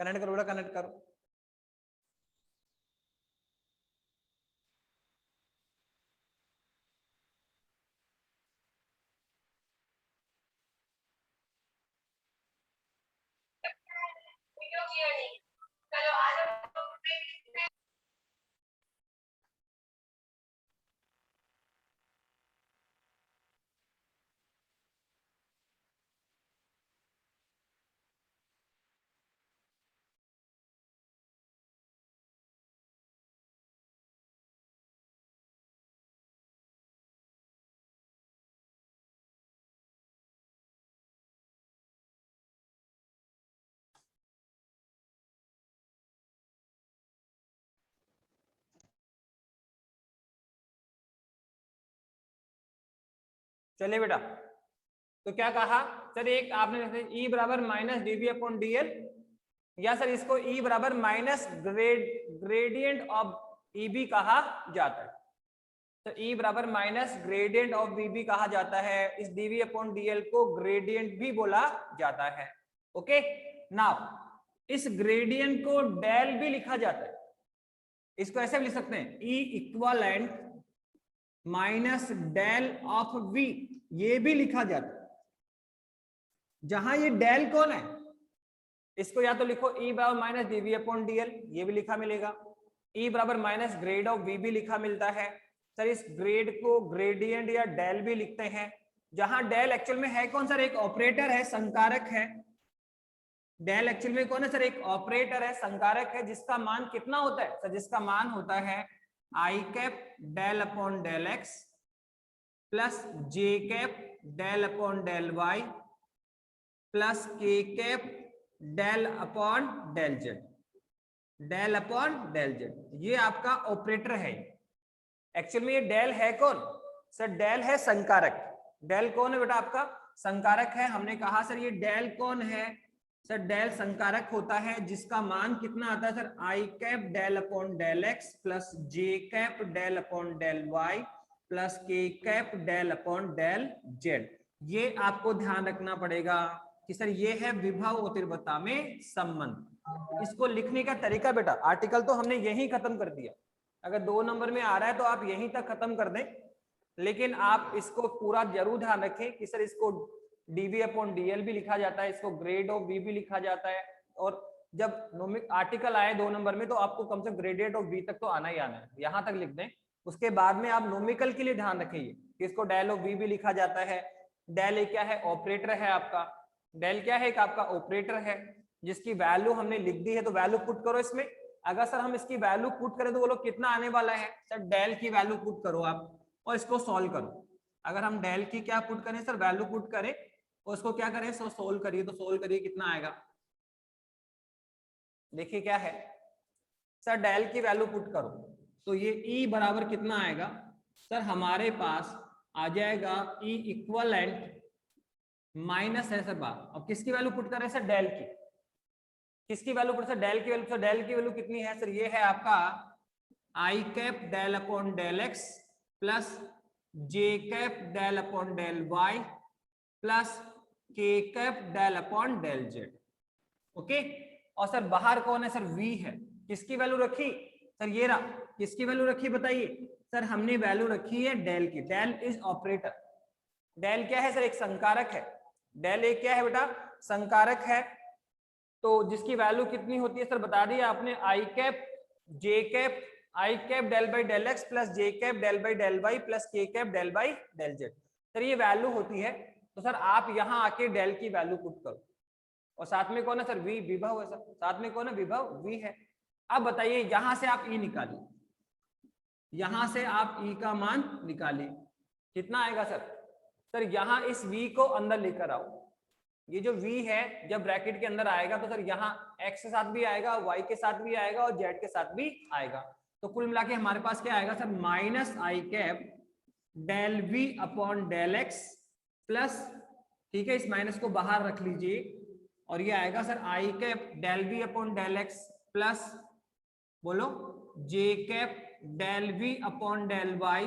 Connect करो बेटा, connect करो। चलिए बेटा, तो क्या कहा सर, एक आपने E बराबर minus D B upon D L, या सर इसको E बराबर minus gradient of E B कहा जाता है। तो E बराबर minus gradient of B B कहा जाता है। इस D V upon D L को ग्रेडियंट भी बोला जाता है। ओके, नाउ इस ग्रेडियंट को डेल भी लिखा जाता है। इसको ऐसे भी लिख सकते हैं, E equivalent minus del of V, ये भी लिखा जाता है। जहां ये डेल कौन है, इसको या तो लिखो E बराबर minus D V upon D L, ये भी लिखा मिलेगा। E बराबर माइनस ग्रेड ऑफ V भी लिखा मिलता है। सर इस ग्रेड को ग्रेडियंट या डेल भी लिखते हैं। जहां डेल एक्चुअल में है कौन सर, एक ऑपरेटर है, संकारक है। डेल एक्चुअल में कौन है सर, एक ऑपरेटर है, संकारक है, जिसका मान कितना होता है सर, जिसका मान होता है i cap del upon del x plus J cap del upon del Y plus के cap del upon del z, del upon del z. ये आपका ऑपरेटर है। एक्चुअल में ये डेल है कौन सर, डेल है संकारक। डेल कौन है बेटा, आपका संकारक है। हमने कहा सर ये डेल कौन है सर, डेल संकारक होता है जिसका मान कितना आता है सर, आई cap del upon del x plus जे cap del upon del Y plus के cap del upon del z. ये आपको ध्यान रखना पड़ेगा कि सर ये है विभव और तीव्रता में संबंध। इसको लिखने का तरीका बेटा, आर्टिकल तो हमने यही खत्म कर दिया। अगर 2 नंबर में आ रहा है तो आप यहीं तक खत्म कर दें, लेकिन आप इसको पूरा जरूर ध्यान रखें कि सर इसको डीबी अपॉन डीएल भी लिखा जाता है, इसको ग्रेड ऑफ बी भी लिखा जाता है। और जब नोमिक आर्टिकल आए 2 नंबर में तो आपको कम से कम ग्रेडियंट ऑफ बी तक तो आना ही आना है, यहां तक लिख दें। उसके बाद में आप नोमिकल के लिए ध्यान रखिए कि इसको डेल ऑफ बी भी लिखा जाता है। डेल एक क्या है, ऑपरेटर है आपका। डेल क्या है, एक आपका ऑपरेटर है जिसकी वैल्यू हमने लिख दी है, तो वैल्यू पुट करो इसमें। अगर सर हम इसकी वैल्यू पुट करें तो बोलो कितना आने वाला है सर, डेल की वैल्यू पुट करो आप और इसको सॉल्व करो। अगर हम डेल की क्या पुट करें सर, वैल्यू पुट करें और उसको क्या करें सो सोल्व करिए, तो सोल्व करिए कितना आएगा। देखिए क्या है सर, डेल की वैल्यू पुट करो तो ये E बराबर कितना आएगा सर, हमारे पास आ जाएगा E इक्वलेंट माइनस है सर बार, और किसकी वैल्यू पुट कर रहे हैं सर, डेल की। किसकी वैल्यू पुट सर, डेल की वैल्यू। सर डेल की वैल्यू कितनी है सर, ये है आपका i cap del upon del x plus J cap del upon del Y plus के cap del upon del Z. Okay, और सर बाहर कौन है सर, V है। किसकी वैल्यू रखी सर, ये रहा। किसकी वैल्यू रखी बताइए सर, हमने वैल्यू रखी है डेल की। Del is operator. डेल क्या है सर, एक संकारक है। डेल एक क्या है बेटा, संकारक है। तो जिसकी वैल्यू कितनी होती है सर, बता दिया आपने, i cap j cap i cap del by del x plus J cap del by del Y plus के cap del by del z. Sir ये वैल्यू होती है। तो सर आप यहां आके डेल की वैल्यू पुट करो, और साथ में कौन है सर, V, विभव है सर। साथ में कौन है, विभव V है। अब बताइए यहां से आप E निकालिए, यहां से आप E का मान निकालिए, कितना आएगा सर। सर यहां इस V को अंदर लेकर आओ। ये जो V है जब ब्रैकेट के अंदर आएगा तो सर यहाँ X के साथ भी आएगा, Y के साथ भी आएगा और Z के साथ भी आएगा। तो कुल मिला के हमारे पास क्या आएगा sir, minus i cap del V upon del x plus, ठीक है इस माइनस को बाहर रख लीजिए, और ये आएगा सर आई cap del V upon del x plus बोलो j cap del V upon del Y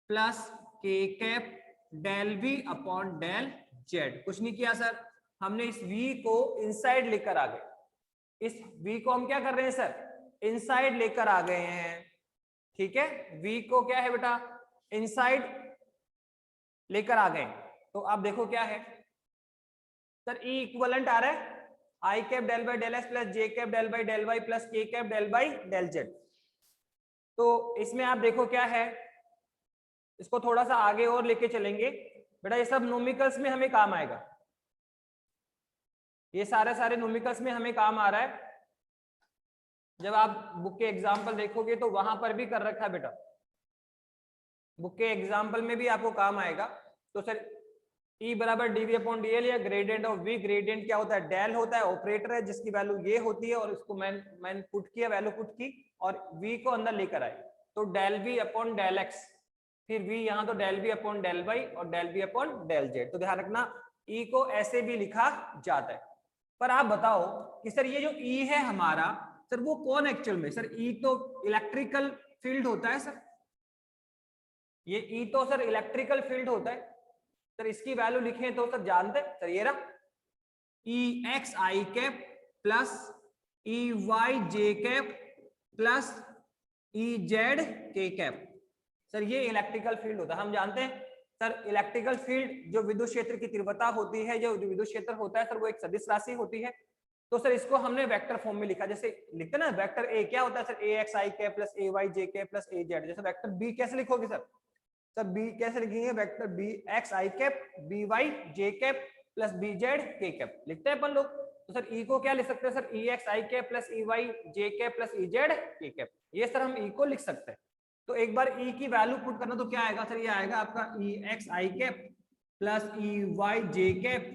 plus के cap del V upon del z. कुछ नहीं किया सर, हमने इस V को इनसाइड लेकर आ गए। इस v को हम क्या कर रहे हैं सर, इनसाइड लेकर आ गए हैं, ठीक है, v को क्या है बेटा, इनसाइड लेकर आ गए। तो आप देखो क्या है सर, E इक्वलेंट आ रहा है i cap del by del x plus J cap del by del Y plus के cap del by del Z. तो इसमें आप देखो क्या है, इसको थोड़ा सा आगे और लेके चलेंगे बेटा, ये सब न्यूमेरिकल्स में हमें काम आएगा, ये सारे न्यूमेरिकल्स में हमें काम आ रहा है। जब आप बुक के एग्जाम्पल देखोगे तो वहां पर भी कर रखा है बेटा, बुक के एग्जाम्पल में भी आपको काम आएगा। तो सर E बराबर dv अपॉन dl या ग्रेडियंट ऑफ v, ग्रेडियंट क्या होता है, डेल होता है, ऑपरेटर है जिसकी वैल्यू ये होती है, और इसको मैंने पुट किया, वैल्यू पुट की और v को अंदर लेकर आए, तो del v upon del x, फिर v यहाँ तो del v upon del y और del v upon del z। तो ध्यान रखना E को ऐसे भी लिखा जाता है। पर आप बताओ कि सर ये जो E है हमारा, सर वो कौन एक्चुअल में, सर E तो इलेक्ट्रिकल फील्ड होता है सर, ये E तो सर इलेक्ट्रिकल फील्ड होता है सर, इसकी वैल्यू लिखें तो सर जानते हैं सर, ये रहा ई एक्स आई कैप प्लस ई वाई जे कैप प्लस ई जेड के कैप, सर ये इलेक्ट्रिकल फील्ड होता है। हम जानते हैं सर इलेक्ट्रिकल फील्ड जो विद्युत क्षेत्र की तीव्रता होती है, जो विद्युत क्षेत्र होता है सर, वो एक सदिश राशि होती है। तो सर इसको हमने वेक्टर फॉर्म में लिखा, जैसे लिखते ना वेक्टर ए क्या होता है सर, ए एक्स आई कैप प्लस ए वाई जे कैप प्लस ए जेड। जैसे वेक्टर बी कैसे लिखोगे सर, सर बी कैसे लिखेंगे, वेक्टर बी एक्स आई कैप बी वाई जे कैप प्लस बी जेड के कैप लिखते हैं अपन लोग। तो सर ई को क्या लिख सकते हैं सर, ई एक्स आई कैप प्लस ई वाई जे कैप प्लस ई जेड के कैप, ये सर हम ई को लिख सकते हैं। तो एक बार ई की वैल्यू पुट करना तो क्या आएगा सर, ये आएगा आपका ई एक्स आई कैप प्लस ई वाई जे कैप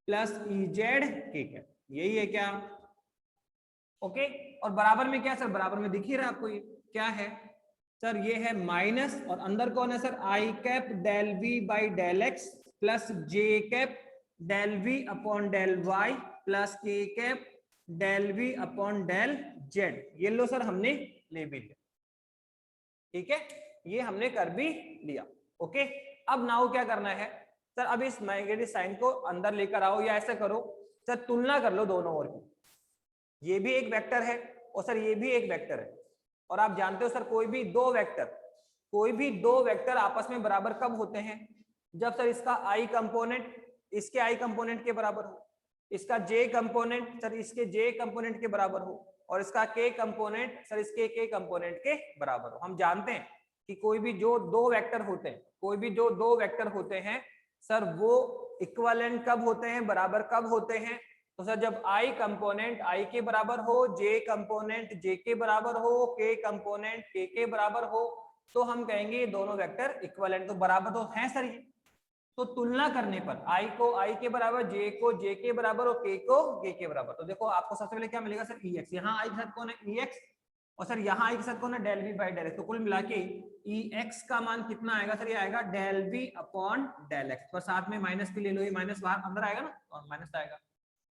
प्लस ई जेड के कैप, यही है क्या, ओके। और बराबर में क्या सर, बराबर में दिख ही रहा आपको, ये क्या है सर, ये है माइनस, और अंदर कौन है sir, I cap del we by del x plus J cap del we upon del Y plus के cap del we upon del z. ये लो सर हमने ले भी लिया, ठीक है, ये हमने कर भी लिया, ओके। अब नाउ क्या करना है सर, अब इस मैग्नेटिक साइन को अंदर लेकर आओ, या ऐसा करो सर, तुलना कर लो दोनों ओर की, ये भी एक वेक्टर है और सर ये भी एक वेक्टर है। और आप जानते हो सर कोई भी दो वेक्टर आपस में बराबर कब होते हैं, जब सर इसका आई कंपोनेंट इसके आई कंपोनेंट के बराबर हो, इसका जे कंपोनेंट सर इसके जे कंपोनेंट के बराबर हो, और इसका के कंपोनेंट सर इसके के कंपोनेंट के बराबर हो। हम जानते हैं कि कोई भी जो दो वेक्टर होते हैं सर, वो इक्विवेलेंट कब होते हैं, बराबर कब होते हैं, तो सर जब आई कंपोनेंट आई के बराबर हो, जे कंपोनेंट जे के बराबर हो, के कंपोनेंट के बराबर हो, तो हम कहेंगे ये दोनों वेक्टर इक्विवेलेंट, तो बराबर तो हैं सर ये। तो तुलना करने पर आई को आई के बराबर, जे को जे के बराबर और के को के के बराबर, तो देखो आपको सबसे पहले क्या मिलेगा सर, ई एक्स, यहाँ आई के साथ कौन है ई एक्स, और सर यहाँ आई के साथ कौन है del we by del X. तो कुल मिला के ई एक्स का मान कितना आएगा सर, ये आएगा del we upon del X, पर साथ में माइनस भी ले लो, ये माइनस बाहर अंदर आएगा ना, और माइनस आएगा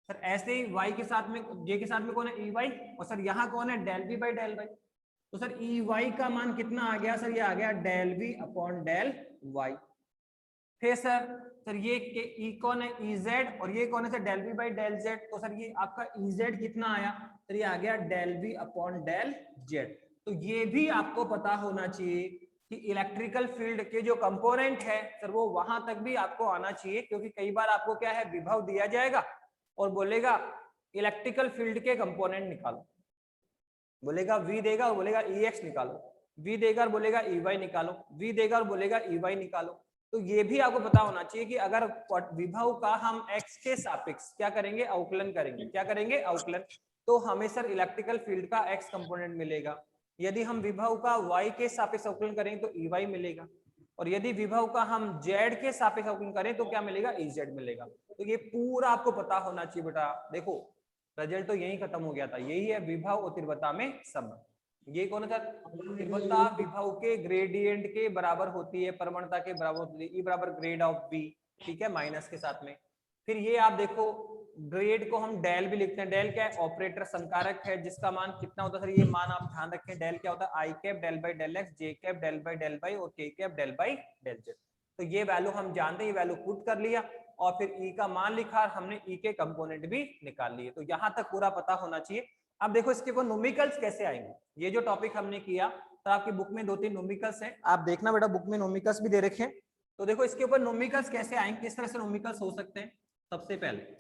सर। ऐसे ही y के साथ में, j के साथ में कौन है ई वाई, और सर यहाँ कौन है del we by del Y. तो सर ई वाई का मान कितना आ गया सर, ये आ गया del we upon del Y. फिर सर ये ई कौन है ई जेड, और ये कौन है sir del we by del Z. तो सर ये आपका ई जेड कितना आया, सर ये आ गया del we upon del Z. तो ये भी आपको पता होना चाहिए कि इलेक्ट्रिकल फील्ड के जो कंपोनेंट है सर, वो वहां तक भी आपको आना चाहिए, क्योंकि कई बार आपको क्या है, विभव दिया जाएगा और बोलेगा इलेक्ट्रिकल फील्ड के कंपोनेंट निकालो, बोलेगा V देगा और बोलेगा EX निकालो, V देगा और बोलेगा EY निकालो, V देगा और बोलेगा EY निकालो। तो ये भी आपको पता होना चाहिए कि अगर विभव का हम x के सापेक्ष क्या करेंगे, अवकलन करेंगे, क्या करेंगे, अवकलन, तो हमें सर इलेक्ट्रिकल फील्ड का x कंपोनेंट मिलेगा। यदि हम विभव का y के सापेक्ष अवकलन करेंगे तो EY मिलेगा, और यदि विभव का हम z के सापेक्ष अवकलन करें तो क्या मिलेगा, EZ मिलेगा। तो ये पूरा आपको पता होना चाहिए बेटा। देखो रिजल्ट तो यही खत्म हो गया था, यही है विभव और तीव्रता में संबंध। ये कौन था, तीव्रता विभव के ग्रेडियंट के बराबर होती है, प्रवणता के बराबर होती है, ई बराबर ग्रेड ऑफ बी, ठीक है, माइनस के साथ में। फिर ये आप देखो ग्रेड को हम डेल भी लिखते हैं, डेल क्या है, ऑपरेटर संकारक है, जिसका मान कितना होता है सर, ये मान आप ध्यान रखें, डेल क्या होता है, i cap del by del x, j cap del by del Y और k cap del by del Z. तो ये वैल्यू हम जानते हैं, ये वैल्यू पुट कर लिया, और फिर ई का मान लिखा और हमने ई के कंपोनेंट भी निकाल लिए। तो यहाँ तक पूरा पता होना चाहिए। अब देखो इसके ऊपर नोमिकल्स कैसे आएंगे, ये जो टॉपिक हमने किया तो आपकी बुक में 2-3 नोमिकल्स हैं, आप देखना बेटा बुक में नोमिकल्स भी दे रखे हैं। तो देखो इसके ऊपर नोमिकल्स कैसे आएंगे, किस तरह से नोमिकल्स हो सकते हैं। सबसे पहले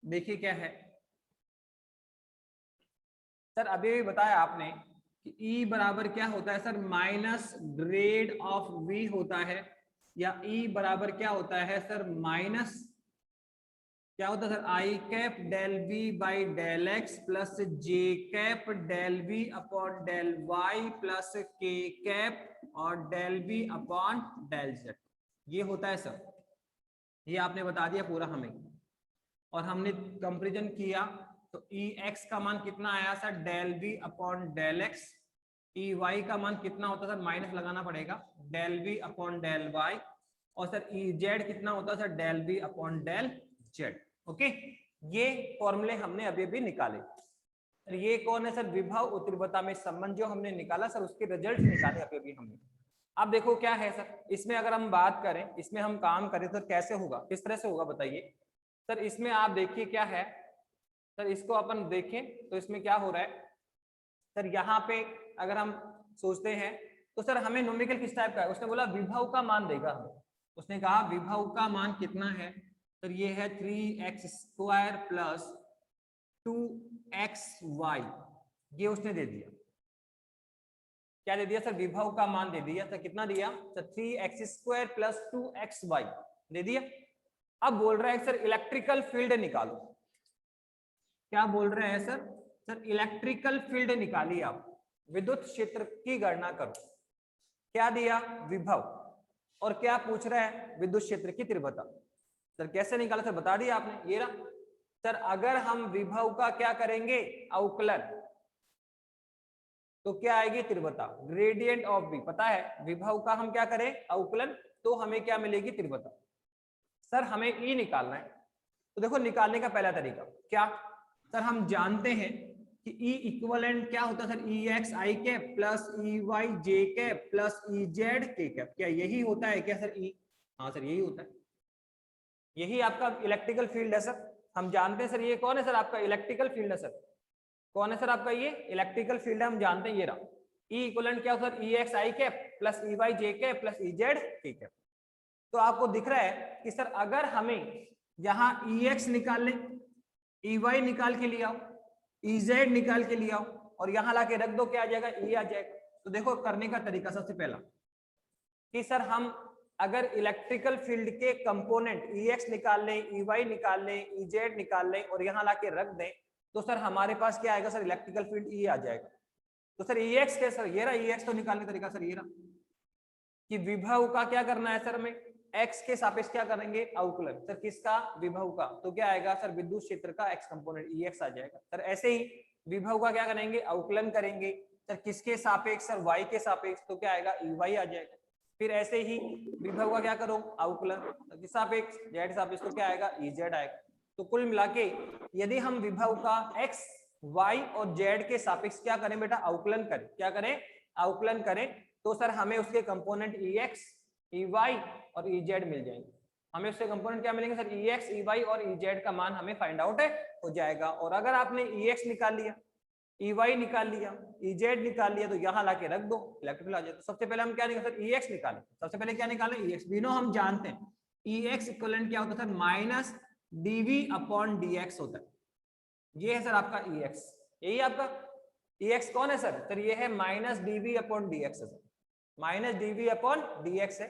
देखिए क्या है सर, अभी भी बताया आपने कि E बराबर क्या होता है sir, minus grade of V होता है, या E बराबर क्या होता है सर, माइनस क्या होता है sir, I cap del V by del x plus J cap del V upon del Y plus के कैप और del V upon del Z। ये होता है सर, ये आपने बता दिया पूरा हमें, और हमने कंपेरिजन किया तो ई एक्स का मान कितना आया sir, del B upon del X. E Y का मान कितना होता सर, माइनस लगाना पड़ेगा, del B upon del Y. और सर ई जेड कितना होता sir, del B upon del Z. Okay, ये फॉर्मूले हमने अभी अभी निकाले। सर ये कौन है सर, विभव और तीव्रता में संबंध जो हमने निकाला सर, उसके रिजल्ट निकाले अभी अभी हमने। अब देखो क्या है सर, इसमें अगर हम बात करें, इसमें हम काम करें तो कैसे होगा, किस तरह से होगा बताइए सर। इसमें आप देखिए क्या है सर, इसको अपन देखें तो इसमें क्या हो रहा है सर, यहाँ पे अगर हम सोचते हैं तो सर हमें नोमिकल किस टाइप का है, उसने बोला विभव का मान देगा हमें। उसने कहा विभव का मान कितना है सर, ये है 3x² प्लस 2xy, ये उसने दे दिया। क्या दे दिया सर, विभव का मान दे दिया सर, कितना दिया सर, 3x² प्लस 2xy दे दिया। अब बोल रहा है सर इलेक्ट्रिकल फील्ड निकालो। क्या बोल रहे हैं सर, सर इलेक्ट्रिकल फील्ड निकालिए आप, विद्युत क्षेत्र की गणना करो। क्या दिया, विभव, और क्या पूछ रहा है, विद्युत क्षेत्र की तीव्रता। सर कैसे निकाला सर, बता दिया आपने, ये रहा सर। अगर हम विभव का क्या करेंगे, अवकलन, तो क्या आएगी तीव्रता, ग्रेडियंट ऑफ बी। पता है विभव का हम क्या करें, अवकलन, तो हमें क्या मिलेगी, तीव्रता। सर हमें ई निकालना है, तो देखो निकालने का पहला तरीका क्या सर, हम जानते हैं कि E इक्वलेंट क्या होता है सर, ई एक्स आई कैप प्लस ई वाई जे कैप प्लस ई जेड के कैप। क्या यही होता है क्या सर, ई? हाँ सर यही होता है, यही आपका इलेक्ट्रिकल फील्ड है सर। हम जानते हैं सर, ये कौन है सर, आपका इलेक्ट्रिकल फील्ड है सर। कौन है सर आपका, ये इलेक्ट्रिकल फील्ड है, हम जानते हैं ये रहा। E इक्वलेंट क्या होता है, ई एक्स आई कैप प्लस ई वाई जे कैप प्लस ई जेड के कैप। तो आपको दिख रहा है कि सर अगर हमें यहाँ ई एक्स निकाल लें, ई वाई निकाल के ले आओ, ई जेड निकाल के ले आओ, और यहां लाके रख दो, क्या आ जाएगा, ई आ जाएगा। तो देखो करने का तरीका सबसे पहला कि सर हम अगर इलेक्ट्रिकल फील्ड के कंपोनेंट ई एक्स निकाल लें, ई वाई निकाल लें, ई जेड निकाल लें और यहां लाके रख दें, तो सर हमारे पास क्या आएगा सर, इलेक्ट्रिकल फील्ड ई आ जाएगा। तो सर ई एक्स के सर ये रहा, ई एक्स तो निकालने का तरीका सर ये रहा कि विभव का क्या करना है सर, हमें x के सापेक्ष क्या करेंगे, अवकलन। सर किसका, विभव का, तो क्या आएगा सर, विद्युत क्षेत्र का x कंपोनेंट Ex आ जाएगा। सर ऐसे ही विभव का क्या करेंगे, अवकलन करेंगे सर, किसके सापेक्ष सर, y के सापेक्ष, तो क्या आएगा, Ey आ जाएगा। फिर ऐसे ही विभव का क्या करो, अवकलन, किस सापेक्ष, z सापेक्ष, तो क्या आएगा, Ez आएगा। तो कुल मिला के यदि हम विभव का x, y और z के सापेक्ष क्या करें बेटा, अवकलन करें, क्या करें, अवकलन करें, तो सर हमें उसके कंपोनेंट Ex, Ey और Ez मिल जाएंगे। हमें उसके कंपोनेंट क्या मिलेंगे सर, Ex, Ey और Ez का मान हमें फाइंड आउट हो जाएगा। और अगर आपने Ex निकाल लिया, Ey निकाल लिया, Ez निकाल लिया, तो यहाँ लाके रख दो, इलेक्ट्रिकल आ जाए। तो सबसे पहले हम क्या निकालें सर, Ex निकालें। सबसे पहले क्या निकालें, Ex। तीनों हम जानते हैं Ex इक्वलेंट क्या होता है sir, minus dv upon dx होता है। ये है सर आपका Ex, यही आपका Ex कौन है सर, सर ये है माइनस dv अपॉन dx है sir, minus dv upon dx है।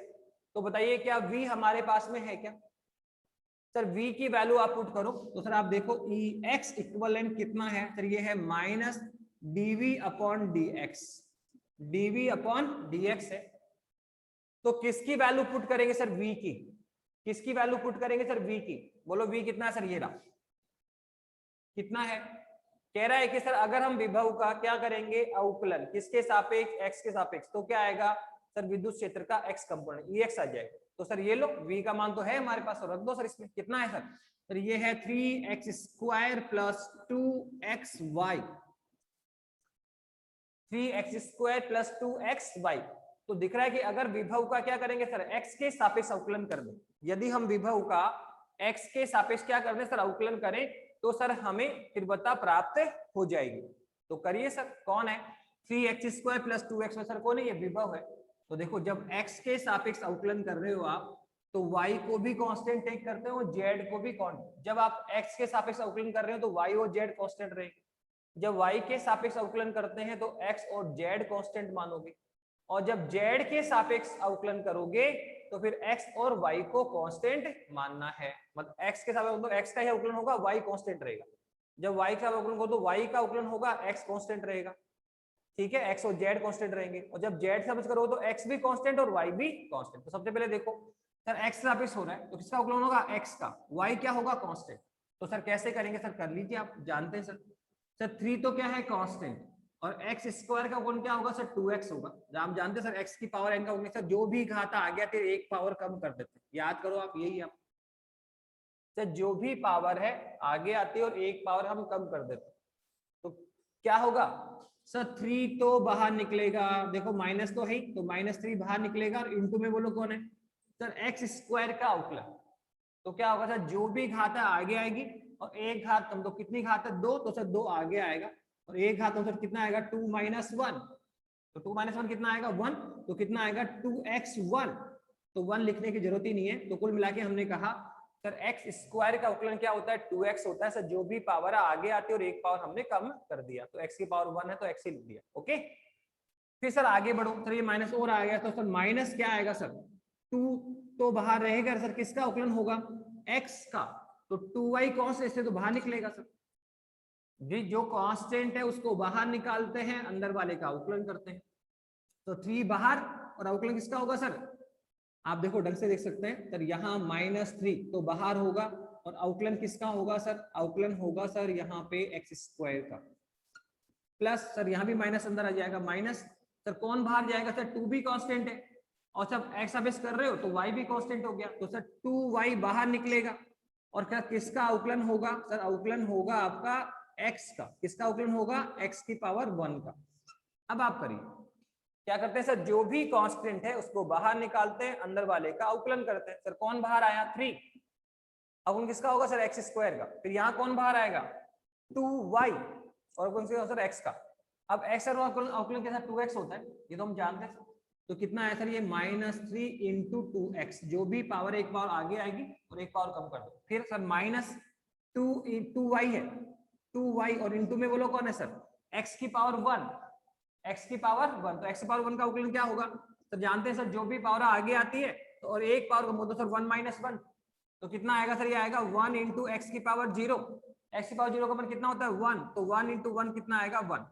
तो बताइए क्या v हमारे पास में है क्या सर, v की वैल्यू आप पुट करो तो सर आप देखो Ex इक्वलेंट कितना है सर, ये है minus dv upon dx, dv upon dx है। तो किसकी वैल्यू पुट करेंगे सर, v की, किसकी वैल्यू पुट करेंगे सर, v की, बोलो v कितना है सर, ये रहा, कितना है, कह रहा है कि सर अगर हम विभव का क्या करेंगे, अवकलन, किसके सापेक्ष, x के सापेक्ष, तो क्या आएगा सर, विद्युत क्षेत्र का x कंपोनेंट Ex आ जाएगा। तो सर ये लो v का मान तो है हमारे पास, तो रख दो सर इसमें। कितना है सर? सर ये है 3x² plus 2xy, 3x² plus 2xy। तो दिख रहा है कि अगर विभव का क्या करेंगे सर, x के सापेक्ष अवकलन कर दें। यदि हम विभव का x के सापेक्ष क्या कर दें सर, अवकलन करें, तो सर हमें तीव्रता प्राप्त हो जाएगी। तो करिए सर, कौन है 3x² प्लस 2xy, सर कौन है ये? विभव है। तो देखो जब x के सापेक्ष अवकलन कर रहे हो आप, तो y को भी कांस्टेंट टेक करते हो, z को भी कांस्टेंट। जब आप x के सापेक्ष अवकलन कर रहे हो तो y और z कांस्टेंट रहेंगे। जब y के सापेक्ष अवकलन करते हैं तो x और z कांस्टेंट मानोगे, और जब z के सापेक्ष अवकलन करोगे तो फिर x और y को कांस्टेंट मानना है। मतलब x के सापेक्ष मतलब x का ही अवकलन होगा, y कांस्टेंट रहेगा। जब y का अवकलन करो तो y का अवकलन होगा, x कांस्टेंट रहेगा। ठीक है, x और z कांस्टेंट रहेंगे, और जब z सापेक्ष करोगे तो x भी कांस्टेंट और y भी कांस्टेंट। तो सबसे पहले देखो सर x सापेक्ष हो रहा है तो किसका अवकलन होगा? x का। y क्या होगा? कांस्टेंट। तो सर कैसे करेंगे सर, कर लीजिए, आप जानते हैं सर 3 तो क्या है? कांस्टेंट। और x² का अवकलन क्या होगा सर? 2x होगा। आप जानते हैं सर x की पावर n का अवकलन सर जो भी घात आ गया फिर एक पावर कम कर देते हैं। याद करो आप, यही आप सर जो भी पावर है आगे आती है और एक पावर हम कम कर देते हैं। तो क्या होगा सर? 3 तो बाहर निकलेगा, देखो माइनस तो है ही, तो -3 बाहर निकलेगा, और इंटू में बोलो कौन है सर? x² का अवकलन। तो क्या होगा सर? जो भी घात है आगे आएगी, और एक घात कम, तो कितनी घात है? 2, तो सर 2 आगे आएगा, और एक घात तो सर कितना आएगा? 2 - 1। तो 2 - 1 कितना आएगा? 1। तो कितना आएगा? 2x1। तो 1 लिखने की जरूरत ही नहीं है। तो कुल मिला के हमने कहा सर x² का अवकलन क्या होता है? 2x होता है सर। जो भी पावर आगे आती है और एक पावर हमने कम कर दिया, तो x की पावर 1 है तो x ही लिख दिया। ओके, फिर सर आगे बढ़ो सर, ये माइनस और आ गया, तो सर माइनस क्या आएगा सर? 2 तो बाहर रहेगा सर, किसका अवकलन होगा? x का। तो 2y कांस्टेंट से तो बाहर निकलेगा सर, जी जो कांस्टेंट है उसको बाहर निकालते हैं, अंदर वाले का अवकलन करते हैं। तो 3 बाहर, और अवकलन किसका होगा सर? आप देखो ढंग से देख सकते हैं सर, यहाँ -3 तो बाहर होगा, और अवकलन किसका होगा सर? अवकलन होगा सर यहाँ पे x² का, प्लस सर यहाँ भी माइनस अंदर आ जाएगा, माइनस सर कौन बाहर जाएगा सर? 2 भी कांस्टेंट है, और जब x सापेक्ष कर रहे हो तो y भी कांस्टेंट हो गया, तो सर 2y बाहर निकलेगा। और क्या किसका अवकलन होगा सर? अवकलन होगा आपका x का। किसका अवकलन होगा? x की पावर 1 का। अब आप करिए, क्या करते हैं सर? जो भी कांस्टेंट है उसको बाहर निकालते हैं, अंदर वाले का अवकलन करते हैं। सर कौन बाहर आया? 3। अवकलन किसका होगा सर? x² का। फिर यहाँ कौन बाहर आएगा? 2y, और कौन सा सर? x का। अब x और अवकलन के साथ 2x होता है, ये तो हम जानते हैं। तो कितना है सर? ये -3 × 2x, जो भी पावर एक पावर आगे आएगी और एक पावर कम कर दो। फिर सर -2y है, 2y, और इंटू में बोलो कौन है सर? x की पावर 1, x की पावर 1। तो x की पावर 1 का अवकलन क्या होगा सर? जानते हैं सर जो भी पावर आगे आती है तो और एक पावर कम हो तो सर 1 - 1। तो कितना आएगा सर? ये आएगा 1 × x की पावर 0। x की पावर 0 का मान कितना होता है? 1। तो 1 × 1 कितना आएगा? 1।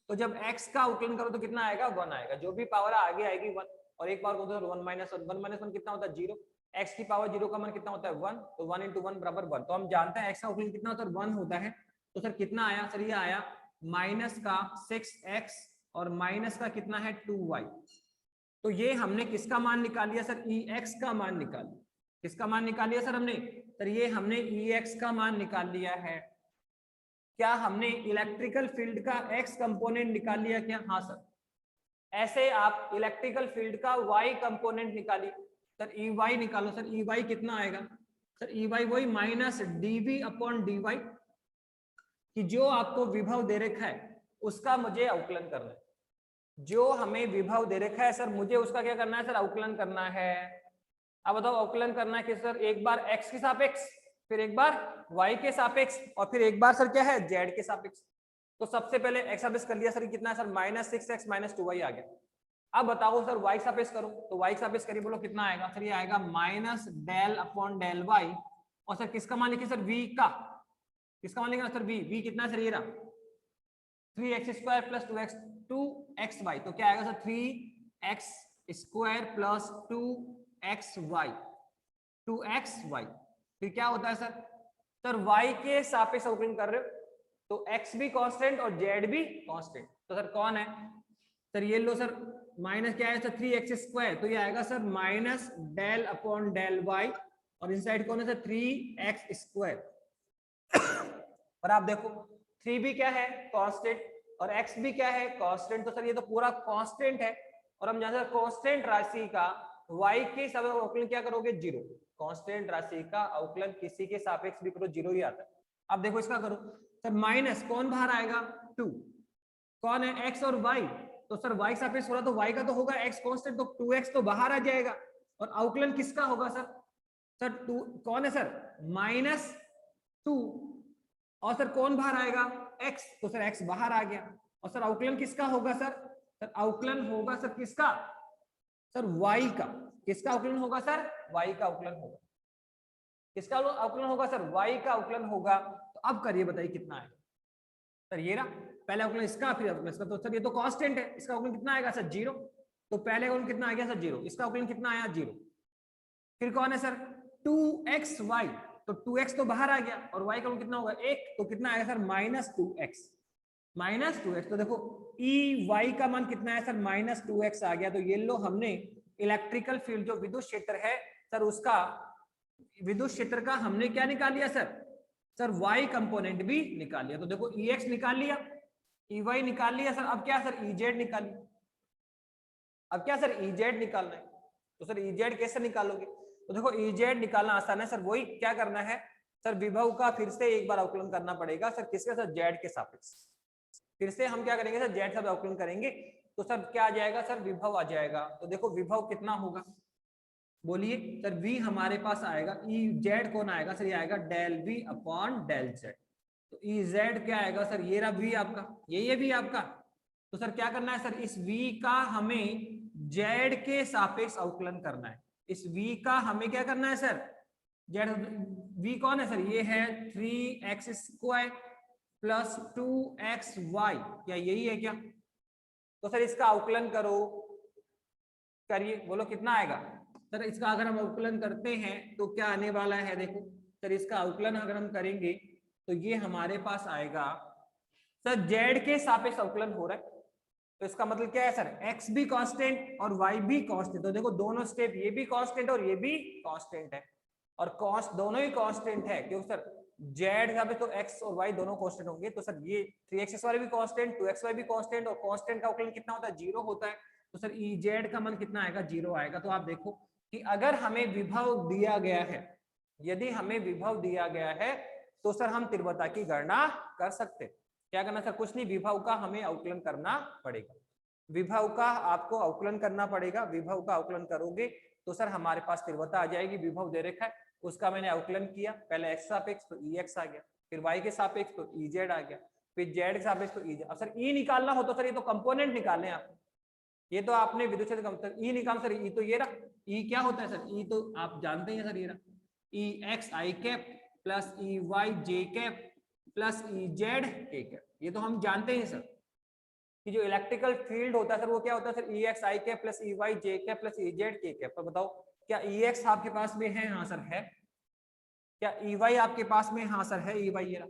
तो जब x का अवकलन करो तो कितना आएगा? 1 आएगा। जो भी पावर आगे आएगी 1, और एक पावर को तो 1 - 1। 1 - 1 कितना होता है? 0। x की पावर 0 का मान कितना होता है? 1। तो 1 × 1 बराबर 1। तो हम जानते हैं x का अवकलन कितना होता है? 1 होता है। तो सर कितना आया सर? ये आया माइनस का 6x, और माइनस का कितना है? 2y। तो ये हमने किसका मान निकाल लिया सर? ex का मान निकाल लिया। किसका मान निकाल लिया सर हमने? सर ये हमने ex का मान निकाल लिया है। क्या हमने इलेक्ट्रिकल फील्ड का x कंपोनेंट निकाल लिया क्या? हाँ सर। ऐसे आप इलेक्ट्रिकल फील्ड का y कंपोनेंट निकालिए। सर Ey निकालो। सर Ey कितना आएगा सर? Ey वही -dv/dy, कि जो आपको विभव दे रखा है उसका मुझे अवकलन करना है। जो हमें विभव दे रखा है सर, मुझे उसका क्या करना है सर? अवकलन करना है। अब बताओ अवकलन करना है कि सर एक बार x के सापेक्ष, फिर एक बार y के सापेक्ष, और फिर एक बार सर क्या है? z के सापेक्ष। तो सबसे पहले x सापेक्ष कर लिया सर, कितना है सर? -6x - 2y आ गया। अब बताओ सर y सापेक्ष करो, तो y सापेक्ष करिए, बोलो कितना आएगा सर? ये आएगा -del/del y, और सर किसका मान लिखिए सर? v का। किसका मान लिखना सर? v कितना है सर? ये रहा 3x² + 2xy। तो क्या आएगा सर? 3x² + 2xy, 2xy। फिर क्या होता है सर? सर y के सापेक्ष अवकलन कर रहे हो तो x भी कांस्टेंट और z भी कांस्टेंट। तो सर कौन है? सर ये लो सर, माइनस क्या है सर 3x², तो ये आएगा sir minus del upon del y, और इनसाइड कौन है सर 3x²। और आप देखो 3 भी क्या है कांस्टेंट, और x भी क्या है कांस्टेंट, तो सर ये तो पूरा कांस्टेंट है। और हम जहां से कांस्टेंट राशि का y के सापेक्ष अवकलन क्या करोगे 0। कांस्टेंट राशि का अवकलन किसी के सापेक्ष भी करो 0 ही आता है। अब देखो इसका करो सर, माइनस कौन बाहर आएगा 2, कौन है x और y, तो सर y सापेक्ष हो रहा तो y का तो होगा x कांस्टेंट, तो 2x तो बाहर आ जाएगा। और अवकलन किसका होगा सर, सर 2 कौन है सर -2, और सर कौन बाहर आएगा x, तो सर x बाहर आ गया। और सर अवकलन किसका होगा सर, सर अवकलन होगा सर किसका, सर y का। किसका अवकलन होगा सर, y का अवकलन होगा। किसका अवकलन होगा सर, y का अवकलन होगा। तो अब करिए बताइए कितना आएगा सर, ये रहा पहले अवकलन इसका, फिर अवकलन इसका, तो सर ये तो कांस्टेंट है, इसका अवकलन कितना आएगा सर 0, तो पहले अवकलन कितना आ गया सर 0, इसका अवकलन कितना आया 0। फिर कौन है सर 2xy, तो 2x तो बाहर आ गया, और y का अवकलन कितना होगा 1, तो कितना आएगा सर -2x, -2x। तो देखो Ey का मान कितना है सर -2x आ गया। तो ये लो हमने इलेक्ट्रिकल फील्ड जो विद्युत क्षेत्र है सर, उसका विद्युत क्षेत्र का हमने क्या निकाल लिया सर, सर y कंपोनेंट भी निकाल लिया। तो देखो Ex निकाल लिया, Ey निकाल लिया सर, अब क्या सर Ez निकालिए। अब क्या सर Ez निकालना है, तो सर Ez कैसे निकालोगे, तो देखो Ez निकालना आसान है सर, वही क्या करना है सर, विभव का फिर से एक बार अवकलन करना पड़ेगा सर, किसके सर z के सापेक्ष। फिर से हम क्या करेंगे सर z से अवकलन करेंगे, तो सर क्या आ जाएगा सर विभव आ जाएगा। तो देखो विभव कितना होगा, बोलिए सर v हमारे पास आएगा, Ez कौन आएगा सर, ये आएगा del v upon del z। तो Ez क्या आएगा सर, ये रहा v आपका, ये v आपका। तो सर क्या करना है सर, इस v का हमें z के सापेक्ष अवकलन करना है। इस v का हमें क्या करना है सर, z v कौन है सर, ये है 3x² प्लस 2xy, क्या यही है क्या। तो सर इसका अवकलन करो, करिए बोलो कितना आएगा सर। इसका अगर हम अवकलन करते हैं तो क्या आने वाला है, देखो सर इसका अवकलन अगर हम करेंगे तो ये हमारे पास आएगा सर z के सापेक्ष अवकलन हो रहा है, तो इसका मतलब क्या है सर, x भी कांस्टेंट और y भी कांस्टेंट। तो देखो दोनों स्टेप, ये भी कांस्टेंट और ये भी कांस्टेंट है, और कॉन्स्ट दोनों ही कांस्टेंट है क्योंकि सर z का भी तो x और y दोनों कांस्टेंट होंगे। तो सर ये 3x वाले भी कांस्टेंट, 2xy भी कांस्टेंट, और कांस्टेंट का अवकलन कितना होता है 0 होता है। तो सर Ez का मान कितना आएगा 0 आएगा। तो आप देखो कि अगर हमें विभव दिया गया है, यदि हमें विभव दिया गया है तो सर हम तीव्रता की गणना कर सकते हैं। क्या करना सर, कुछ नहीं, विभव का हमें अवकलन करना पड़ेगा, विभव का आपको अवकलन करना पड़ेगा। विभव का अवकलन करोगे तो सर हमारे पास तीव्रता आ जाएगी। विभव दे रखा है, उसका मैंने अवकलन किया, पहले x सापेक्ष तो Ex आ गया, फिर y के सापेक्ष तो Ez आ गया, फिर z के सापेक्ष तो Ez। अब सर E निकालना हो तो सर ये तो कंपोनेंट निकालने हैं आप, ये तो आपने विद्युत क्षेत्र E निकाल सर, E तो ये रहा, E क्या होता है सर, E तो आप जानते हैं सर, ये रहा Ex i cap plus Ey j cap plus Ez k cap. ये तो हम जानते हैं सर कि जो इलेक्ट्रिकल फील्ड होता है सर वो क्या होता है sir, Ex i cap plus Ey j cap plus Ez k cap. तो बताओ क्या Ex आपके पास में है, हाँ सर है। क्या Ey आपके पास में, हाँ सर है Ey ये रहा।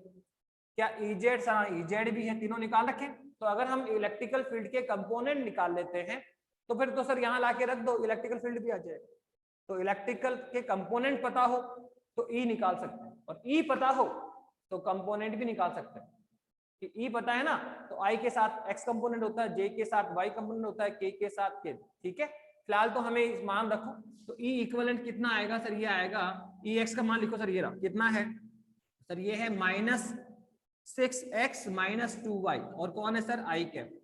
क्या Ez सर, हाँ Ez भी है, तीनों निकाल रखे। तो अगर हम इलेक्ट्रिकल फील्ड के कंपोनेंट निकाल लेते हैं तो फिर तो सर यहाँ लाके रख दो, इलेक्ट्रिकल फील्ड भी आ जाएगा। तो इलेक्ट्रिकल के कंपोनेंट पता हो तो E निकाल सकते हैं, और E पता हो तो कंपोनेंट भी निकाल सकते हैं। कि E पता है ना, तो I के साथ X कंपोनेंट होता है, J के साथ Y कंपोनेंट होता है, K के साथ K। ठीक है, फिलहाल तो हमें इस मान रखो। तो E इक्विवेलेंट कितना आएगा सर, ये आएगा Ex का मान लिखो सर, ये रहा कितना है सर, ये है -6x - 2y, और कौन है sir I cap,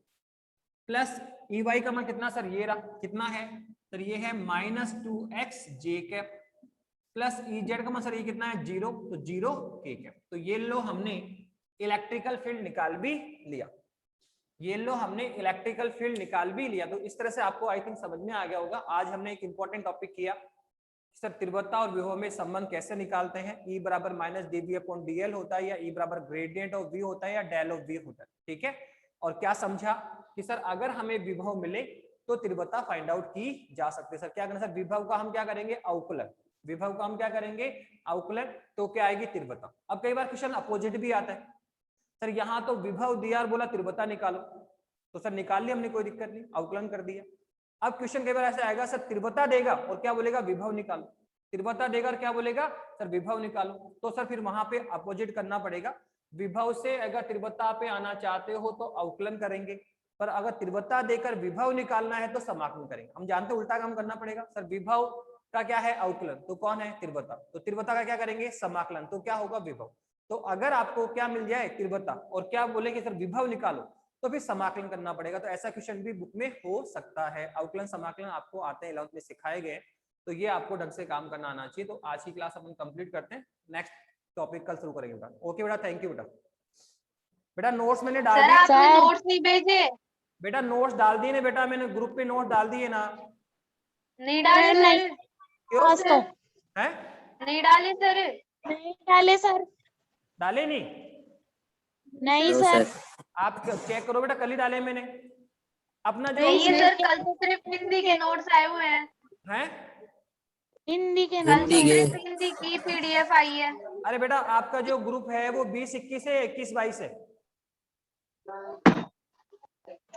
plus Ey का मान कितना सर, ये रहा कितना है सर, ये है -2x j cap plus Ez का मान सर ये कितना है 0, तो 0 k कैप। तो ये लो हमने इलेक्ट्रिकल फील्ड निकाल भी लिया, ये लो हमने इलेक्ट्रिकल फील्ड निकाल भी लिया। तो इस तरह से आपको आई थिंक समझ में आ गया होगा। आज हमने एक इंपॉर्टेंट टॉपिक किया सर, तीव्रता और विभव में संबंध कैसे निकालते हैं। E बराबर -dv/dl होता है, या E बराबर ग्रेडियंट ऑफ v होता है, या डेल ऑफ v होता है। ठीक है, और क्या समझा कि सर अगर हमें विभव मिले तो तीव्रता फाइंड आउट की जा सकती है। सर क्या करना सर, विभव का हम क्या करेंगे अवकलन, विभव का हम क्या करेंगे अवकलन, तो क्या आएगी तीव्रता। अब कई बार क्वेश्चन अपोजिट भी आता है सर, यहाँ तो विभव दिया और बोला तीव्रता निकालो, तो सर निकाल लिया हमने, कोई दिक्कत नहीं, अवकलन कर दिया। अब क्वेश्चन कई बार ऐसा आएगा सर तीव्रता देगा और क्या बोलेगा विभव निकालो, तीव्रता देगा और क्या बोलेगा सर विभव निकालो। तो सर फिर वहां पे अपोजिट करना पड़ेगा, विभव से अगर तीव्रता पे आना चाहते हो तो अवकलन करेंगे, पर अगर तीव्रता देकर विभव निकालना है तो समाकलन करेंगे। हम जानते हैं उल्टा काम करना पड़ेगा, सर विभव का क्या है अवकलन, तो कौन है तीव्रता, तो तीव्रता का क्या करेंगे समाकलन, तो क्या होगा विभव। तो अगर आपको क्या मिल जाए तीव्रता और क्या बोले कि सर विभव निकालो, तो फिर समाकलन करना पड़ेगा। तो ऐसा क्वेश्चन भी बुक में हो सकता है। अवकलन समाकलन आपको आते हैं 11th में सिखाए गए, तो ये आपको ढंग से काम करना आना चाहिए। तो आज की क्लास अपन कंप्लीट करते हैं, नेक्स्ट टॉपिक कल शुरू करेंगे बेटा। ओके बेटा, थैंक यू बेटा। बेटा नोट्स मैंने डाल दिए, आपने नोट्स नहीं भेजे? बेटा नोट्स डाल दिए ना बेटा, मैंने ग्रुप पे नोट डाल दिए ना। नहीं डाले सर। क्यों है? नहीं डाले सर। नहीं डाले सर। डाले नहीं? नहीं सर। आप चेक करो बेटा, कल ही डाले मैंने अपना जो नहीं सर, कल तो सिर्फ हिंदी के नोट्स आए हुए हैं। हिंदी के कल तो सिर्फ हिंदी की पीडीएफ आई है। अरे बेटा आपका जो ग्रुप है वो 20-21 है, 21-22 है,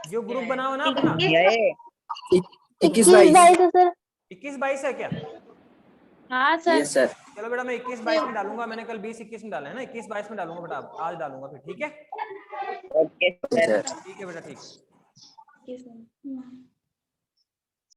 जो ग्रुप बना हो ना अपना 21-22 सर। 21-22 है क्या? हाँ सर। चलो बेटा मैं 21-22 में डालूंगा, मैंने कल 20-21 में डाला है ना, 21-22 में डालूंगा बेटा, आज डालूंगा फिर, ठीक है? ओके सर, ठीक है बेटा, ठीक।